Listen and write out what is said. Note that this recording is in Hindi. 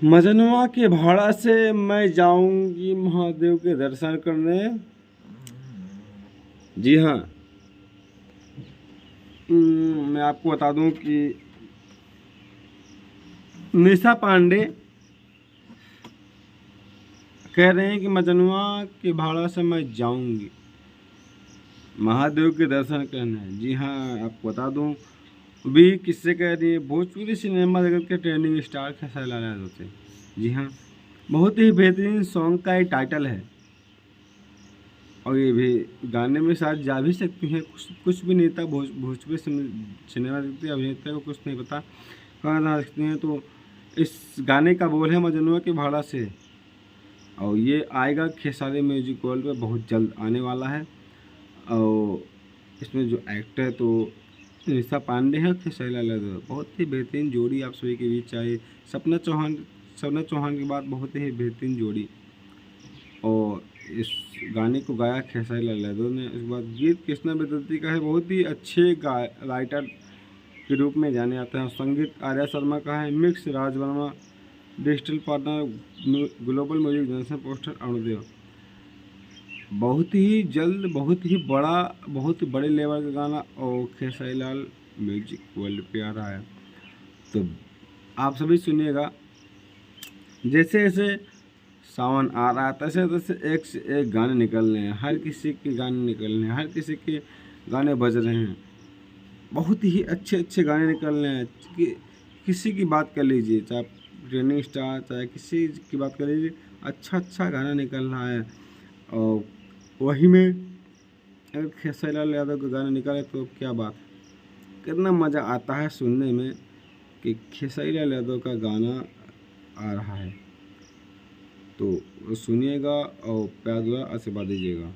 मजनुआ के भाड़ा से मैं जाऊंगी महादेव के दर्शन करने। जी हाँ, मैं आपको बता दूं कि निशा पांडे कह रहे हैं कि मजनुआ के भाड़ा से मैं जाऊंगी महादेव के दर्शन करने। जी हाँ, आपको बता दूं भी किससे कह रही है, भोजपुरी सिनेमा जगत के ट्रेंडिंग स्टार खेसारी लाल यादव से। जी हाँ, बहुत ही बेहतरीन सॉन्ग का ये टाइटल है और ये भी गाने में शायद जा भी सकती हैं। कुछ भी नहीं था, भोजपुरी सिनेमा जगत के अभिनेता को कुछ नहीं पता कहाँ जा सकती हैं। तो इस गाने का बोल है मजनुआ के भाड़ा से और ये आएगा खेसारी म्यूजिक वर्ल्ड पे बहुत जल्द आने वाला है। और इसमें जो एक्टर है तो निशा पांडे है, खेसारी लाल यादव। बहुत ही बेहतरीन जोड़ी आप सभी के बीच आए। सपना चौहान की बात, बहुत ही बेहतरीन जोड़ी। और इस गाने को गाया खेसारी लाल यादव ने। इस बात गीत कृष्णा बेदर्ती का है, बहुत ही अच्छे राइटर के रूप में जाने जाते हैं। संगीत आर्या शर्मा का है, mix Raj Varma, digital partner global music generation poster Arundev. बहुत ही जल्द, बहुत ही बड़ा, बहुत बड़े लेवल का गाना और खेसारी लाल म्यूजिक वर्ल्ड पे आ रहा है। तो आप सभी सुनिएगा। जैसे जैसे सावन आ रहा है तैसे तैसे एक से एक गाने निकल रहे हैं, हर किसी के गाने निकल रहे हैं, हर किसी के गाने बज रहे हैं। बहुत ही अच्छे अच्छे गाने निकल रहे हैं कि किसी की बात कर लीजिए, चाहे ट्रेंडिंग स्टार, चाहे किसी की बात कर लीजिए, अच्छा अच्छा गाना निकल रहा है। और वही में अगर खेसारी लाल यादव का गाना निकाले तो क्या बात, कितना मज़ा आता है सुनने में कि खेसारी लाल यादव का गाना आ रहा है। तो सुनिएगा और प्यार द्वारा आशीर्वाद दीजिएगा।